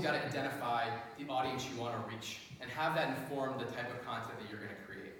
got to identify the audience you want to reach and have that inform the type of content that you're going to create.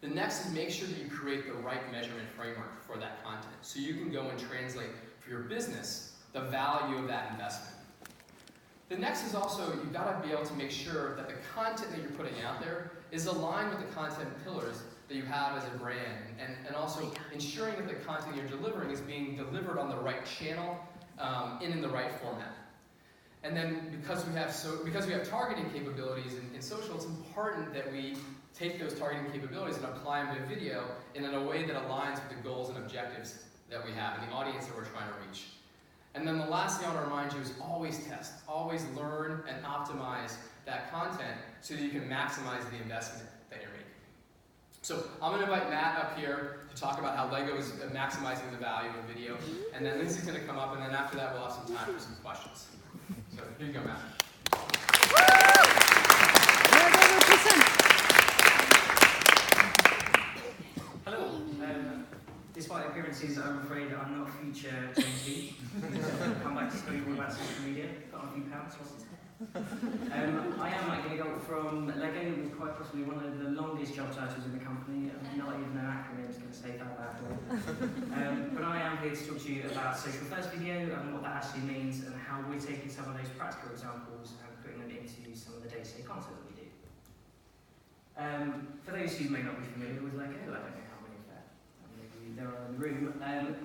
The next is make sure that you create the right measurement framework for that content so you can go and translate for your business the value of that investment. The next is also, you've got to be able to make sure that the content that you're putting out there is aligned with the content pillars that you have as a brand, and also ensuring that the content you're delivering is being delivered on the right channel and in the right format. And then because we have targeting capabilities in social, it's important that we take those targeting capabilities and apply them to video in a way that aligns with the goals and objectives that we have and the audience that we're trying to reach. And then the last thing I want to remind you is always test, always learn and optimize that content so that you can maximize the investment that you're making. So I'm going to invite Matt up here to talk about how LEGO is maximizing the value of video, and then Lindsay's going to come up, and then after that we'll have some time for some questions. So here you go, Matt. Hello. Despite appearances, I'm afraid I'm not future 20. Come back to study all about social media. Got a few pounds. I am going to go from LEGO, with quite possibly one of the longest job titles in the company. Not even an acronym is going to say that bad. But I am here to talk to you about social first video and what that actually means and how we're taking some of those practical examples and putting them into some of the day-to-day content that we do. For those who may not be familiar with LEGO, I don't know how many of that there are in the room.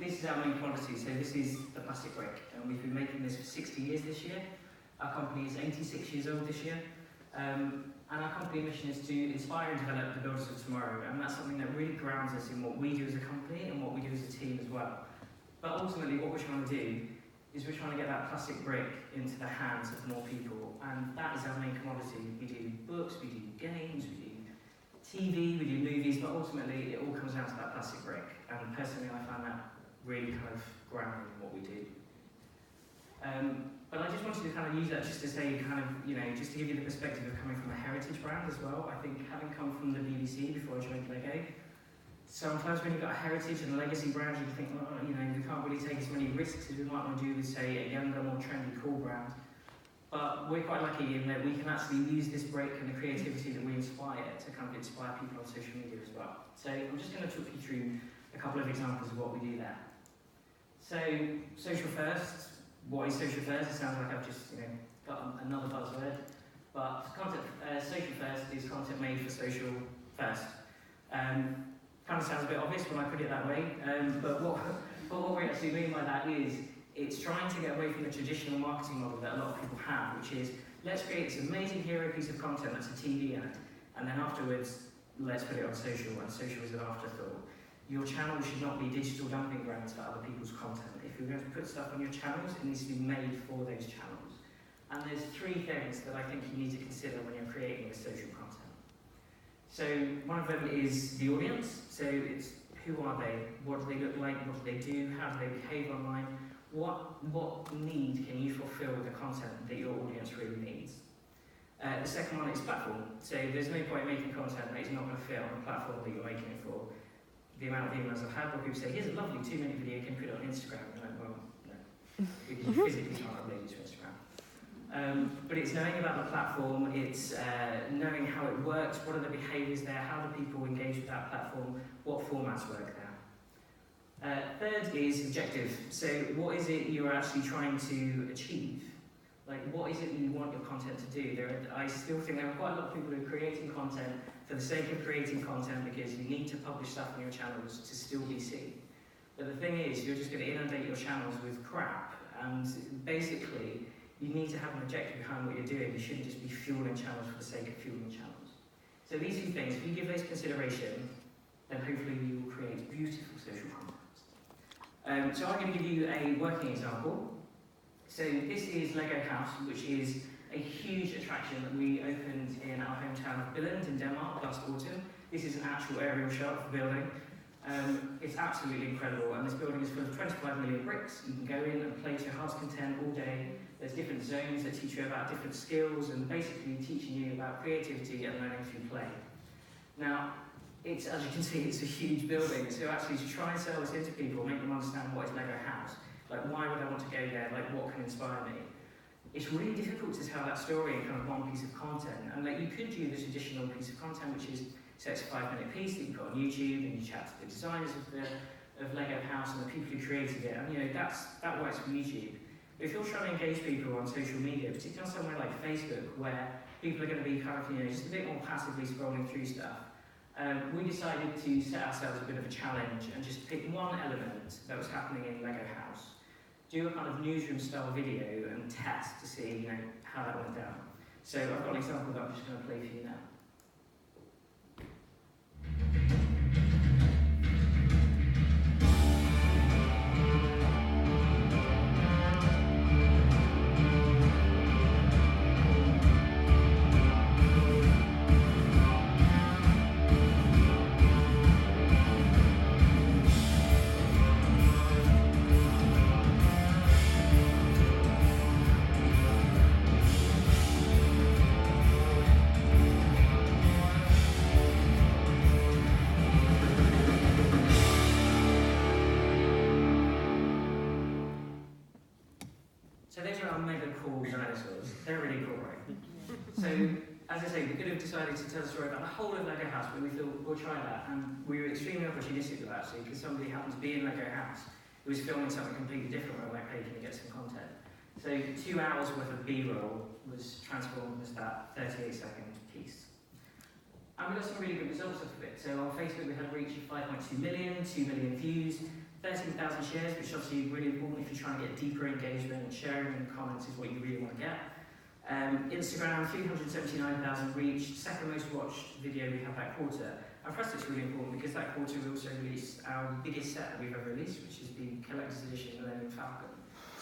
This is our main commodity, so this is the plastic brick, and we've been making this for 60 years this year. Our company is 86 years old this year, and our company mission is to inspire and develop the builders of tomorrow, and that's something that really grounds us in what we do as a company and what we do as a team as well. But ultimately what we're trying to do is we're trying to get that plastic brick into the hands of more people, and that is our main commodity. We do books, we do games, we do TV, we do movies, but ultimately it all comes down to that plastic brick, and personally I find that really kind of grounding in what we do. But I just wanted to kind of use that just to say, just to give you the perspective of coming from a heritage brand as well. I think having come from the BBC before I joined LEGO, sometimes when you've got a heritage and a legacy brand, you think, oh, we can't really take as many risks as we might want to do with, say, a younger, more trendy, cool brand. But we're quite lucky in that we can actually use this break and the creativity that we inspire to kind of inspire people on social media as well. So I'm just going to talk you through a couple of examples of what we do there. So, social first. What is social first? It sounds like I've just got another buzzword. But social first is content made for social first. Kind of sounds a bit obvious when I put it that way. But what we actually mean by that is it's trying to get away from the traditional marketing model that a lot of people have, which is let's create this amazing hero piece of content that's a TV ad, and then afterwards let's put it on social, and social is an afterthought. Your channel should not be digital dumping grounds for other people's content. If you're going to put stuff on your channels, it needs to be made for those channels. And there's three things that I think you need to consider when you're creating this social content. So one of them is the audience. So it's who are they? What do they look like? What do they do? How do they behave online? What need can you fulfill with the content that your audience really needs? The second one is platform. So there's no point making content that is not going to fit on the platform that you're making it for. The amount of emails I've had where people say, here's a lovely 2-minute video, can you put it on Instagram? And I'm like, well, no, because you physically can't upload it to Instagram. But it's knowing about the platform, it's knowing how it works, what are the behaviours there, how do people engage with that platform, what formats work there. Third is objective. So what is it you're actually trying to achieve? Like, what is it you want your content to do? I still think there are quite a lot of people who are creating content for the sake of creating content because you need to publish stuff on your channels to still be seen. But the thing is, you're just going to inundate your channels with crap, and basically, you need to have an objective behind what you're doing. You shouldn't just be fueling channels for the sake of fueling channels. So these two things, if you give those consideration, then hopefully you will create beautiful social content. So I'm going to give you a working example. So this is Lego House, which is a huge attraction that we opened in our hometown of Billund in Denmark last autumn. This is an actual aerial shot of the building. It's absolutely incredible, and this building is full of 25 million bricks. You can go in and play to your heart's content all day. There's different zones that teach you about different skills and basically teaching you about creativity and learning through play. Now, as you can see, it's a huge building, so actually to try and sell this into people, make them understand what is Lego House, like why would I want to go there, like what can inspire me, it's really difficult to tell that story in kind of one piece of content. And like, you could do this additional piece of content, which is, say it's a 5-minute piece that you put on YouTube, and you chat to the designers of Lego House and the people who created it, and you know, that works for YouTube. But if you're trying to engage people on social media, particularly on somewhere like Facebook, where people are going to be kind of, you know, just a bit more passively scrolling through stuff, we decided to set ourselves a bit of a challenge and just pick one element that was happening in Lego House, do a kind of newsroom style video and test to see, you know, how that went down. So I've got an example that I'm just going to play for you now. So those are our mega cool dinosaurs. They're really cool, right? So, as I say, we could have decided to tell a story about the whole of Lego House, but we thought we'll try that. And we were extremely opportunistic with that, actually, because somebody happened to be in Lego House who was filming something completely different where we're able to get some content. So 2 hours worth of B-roll was transformed as that 38-second piece. And we got some really good results off of it. So on Facebook we had a reach of 5.2 million, 2 million views, 13,000 shares, which is obviously really important if you're trying to get deeper engagement. Sharing and comments is what you really want to get. Instagram, 379,000 reach, second most watched video we had that quarter. And for us it's really important because that quarter we also released our biggest set that we've ever released, which is the collector's edition Millennium Falcon.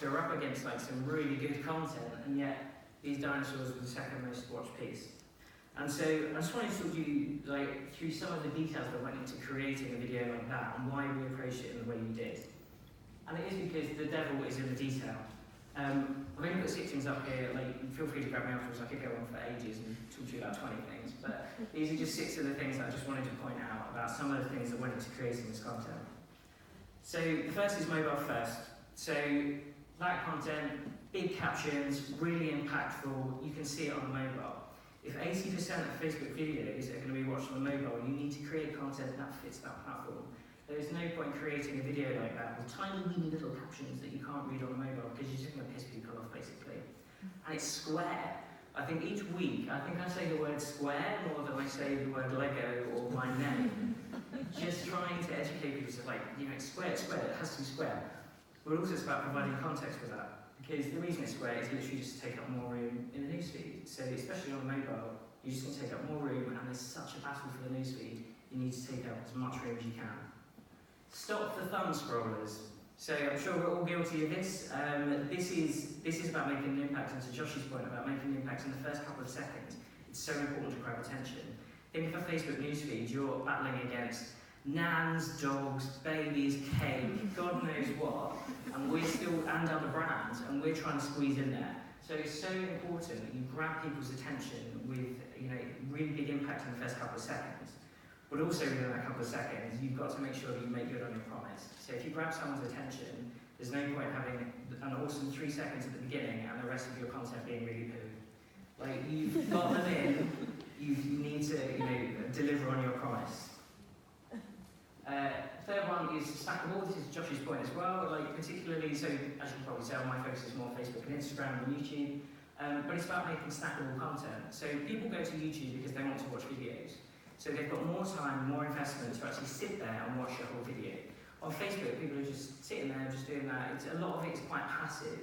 So we're up against like some really good content, and yet these dinosaurs were the second most watched piece. And so I just wanted to talk to you like through some of the details that went into creating a video like that and why we approached it in the way we did. And it is because the devil is in the detail. I've only put 6 things up here, like feel free to grab me afterwards, I could go on for ages and talk to you about 20 things, but these are just 6 of the things that I just wanted to point out about some of the things that went into creating this content. So the first is mobile first. So that content, big captions, really impactful, you can see it on the mobile. If 80% of Facebook videos are going to be watched on the mobile, you need to create content that fits that platform. There is no point creating a video like that with tiny, weeny little captions that you can't read on the mobile because you're just going to piss people off, basically. And it's square. I think each week, I say the word square more than I say the word Lego or my name. Just trying to educate people to like, you know, it's square, it has to be square. But also it's about providing context for that. Because the reason it's square is literally just to take up more room in the newsfeed. So especially on the mobile, you're just going to take up more room, and there's such a battle for the newsfeed, you need to take up as much room as you can. Stop the thumb scrollers. So I'm sure we're all guilty of this. This is about making an impact, and to Josh's point about making an impact in the first couple of seconds, it's so important to grab attention. Think of a Facebook newsfeed, you're battling against nans, dogs, babies, cake, God knows what, and and other brands, and we're trying to squeeze in there. So it's so important that you grab people's attention with, you know, really big impact in the first couple of seconds. But also within that couple of seconds, you've got to make sure that you make good on your promise. So if you grab someone's attention, there's no point having an awesome 3 seconds at the beginning and the rest of your content being really poo. Like, you've got them in, you need to, you know, deliver on your promise. Third one is snackable. This is Josh's point as well. Like, particularly, so as you can probably tell, my focus is more Facebook and Instagram than YouTube. But it's about making snackable content. So people go to YouTube because they want to watch videos. So they've got more time, more investment to actually sit there and watch the whole video. On Facebook, people are just sitting there, just doing that. A lot of it is quite passive.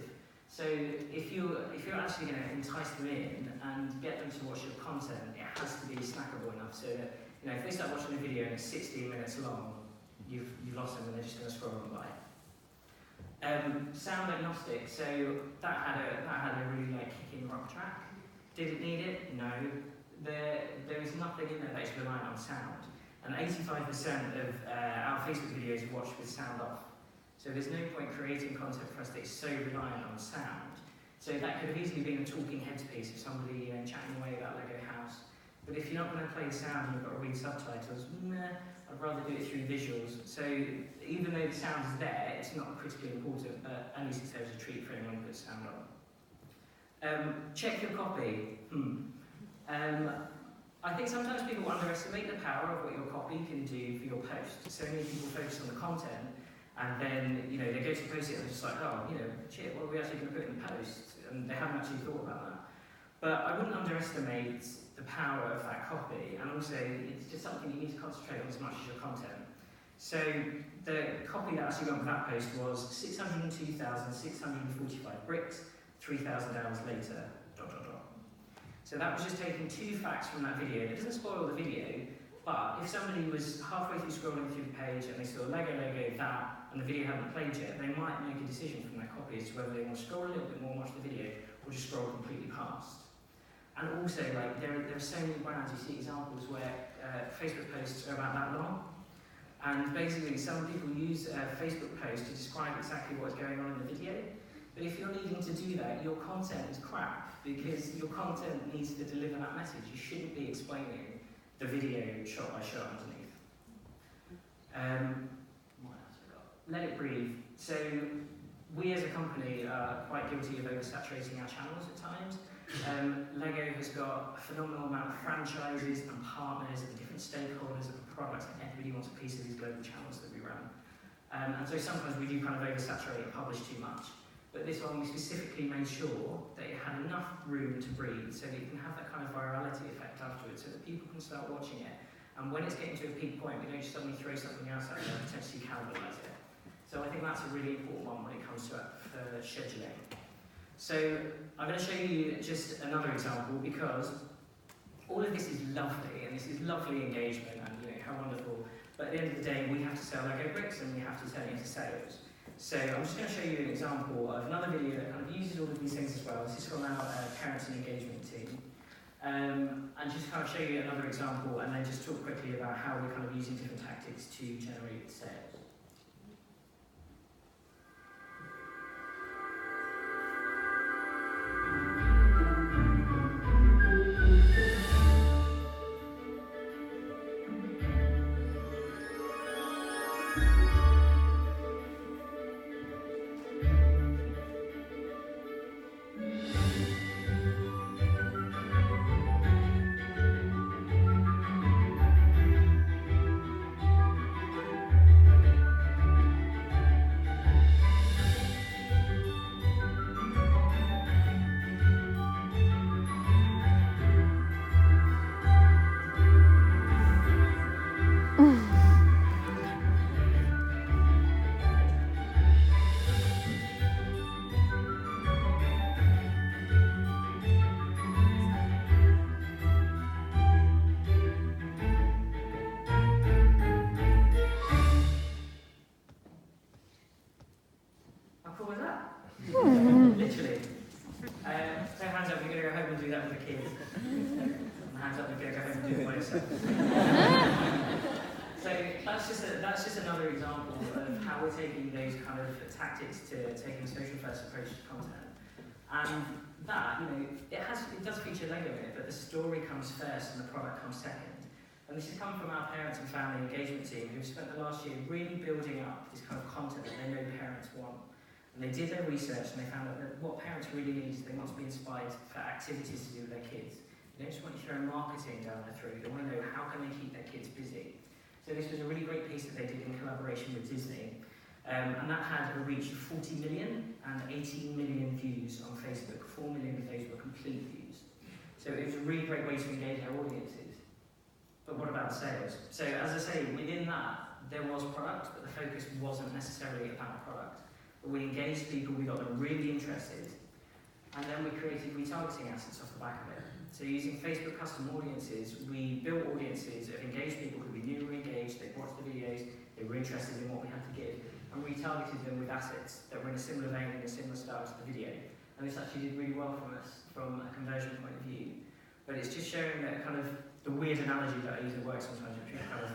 So if you're actually going to entice them in and get them to watch your content, it has to be snackable enough so that, you know, if they start watching a video and it's 16 minutes long, you've lost them and they're just going to scroll on by. Sound agnostic. So that had a really like kicking rock track. Did it need it? No. There is nothing in there that is reliant on sound. And 85% of our Facebook videos are watched with sound off. So there's no point creating content for us that is so reliant on sound. So that could have easily been a talking heads piece of somebody chatting away about Lego House. But if you're not going to play the sound and you've got to read subtitles, I'd rather do it through visuals. So even though the sound is there, it's not critically important, but at least it's there as a treat for anyone who puts sound on. Check your copy. I think sometimes people underestimate the power of what your copy can do for your post. So many people focus on the content, and then they go to post it and they're just like, oh, shit, what are we actually going to put in the post? And they haven't actually thought about that. But I wouldn't underestimate the power of that copy, and also it's just something you need to concentrate on as much as your content. So the copy that actually went with that post was 602,645 bricks, 3,000 hours later, ... So that was just taking 2 facts from that video. It doesn't spoil the video, but if somebody was halfway through scrolling through the page and they saw Lego, that, and the video hadn't played yet, they might make a decision from that copy as to whether they want to scroll a little bit more and watch the video, or just scroll completely past. And also, there are so many brands, you see examples where Facebook posts are about that long. And basically, some people use a Facebook post to describe exactly what's going on in the video. But if you're needing to do that, your content is crap, because your content needs to deliver that message. You shouldn't be explaining the video shot by shot underneath. What else have I got? Let it breathe. So we as a company are quite guilty of oversaturating our channels at times. Lego has got a phenomenal amount of franchises and partners and different stakeholders of the products, and everybody wants a piece of these global channels that we run. And so sometimes we do kind of oversaturate and publish too much. But this one we specifically made sure that it had enough room to breathe so that you can have that kind of virality effect afterwards, so that people can start watching it. And when it's getting to a peak point, we don't just suddenly throw something else out there and potentially cannibalize it. So I think that's a really important one when it comes to scheduling. So I'm going to show you just another example, because all of this is lovely, and this is lovely engagement, and how wonderful. But at the end of the day, we have to sell Lego bricks, and we have to turn it into sales. So I'm just going to show you an example of another video that kind of uses all of these things as well. This is from our parents and engagement team. And just kind of show you another example, and then just talk quickly about how we're kind of using different tactics to generate sales. Literally. So hands up, you're going to go home and do that with the kids. And hands up, you're going to go home and do it by yourself. So that's just another example of how we're taking those kind of tactics to taking a social first approach to content. And that, it does feature Lego in it, but the story comes first and the product comes second. And this has come from our parents and family engagement team, who've spent the last year really building up this kind of content that they know parents want. And they did their research and they found out that what parents really need is they want to be inspired for activities to do with their kids. They don't just want you to throw marketing down their throat, they want to know how can they keep their kids busy. So this was a really great piece that they did in collaboration with Disney. And that had a reach of 40 million and 18 million views on Facebook. 4 million of those were complete views. So it was a really great way to engage our audiences. But what about sales? So as I say, within that, there was product, but the focus wasn't necessarily about product. But we engaged people, we got them really interested, and then we created retargeting assets off the back of it. So using Facebook custom audiences, we built audiences of engaged people who we knew were engaged, they watched the videos, they were interested in what we had to give, and retargeted them with assets that were in a similar vein and a similar style to the video. And this actually did really well for us from a conversion point of view. But it's just showing that kind of the weird analogy that I use at work sometimes, which kind of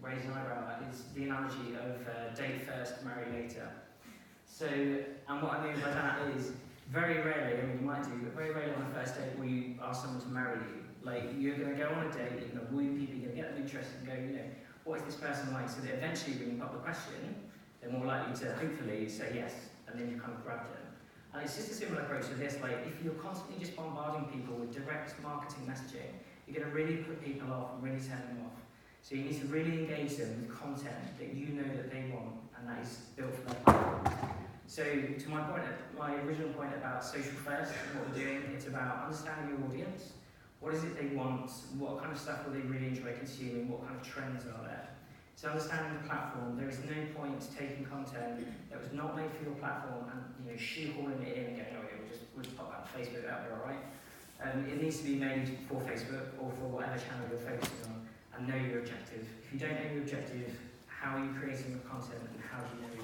raise an eyebrow at, is the analogy of date first, marry later. So, and what I mean by that is, very rarely, I mean you might do, but very rarely on a first date will you ask someone to marry you. Like, you're going to go on a date, you're going to woo people, you're going to get them interested and go, what is this person like? So that eventually when you pop the question, they're more likely to hopefully say yes, and then you kind of grab them. And it's just a similar approach to this, like if you're constantly just bombarding people with direct marketing messaging, you're going to really put people off and really turn them off. So you need to really engage them with content that you know that they want and that is built for their platform. So to my point, my original point about social first and what we're doing, it's about understanding your audience. What is it they want? What kind of stuff will they really enjoy consuming? What kind of trends are there? So understanding the platform, there is no point taking content that was not made for your platform and shoehorning it in and going, okay, we'll just pop that on Facebook, that'll be alright. It needs to be made for Facebook or for whatever channel you're focusing on and know your objective. If you don't know your objective, how are you creating your content and how do you know your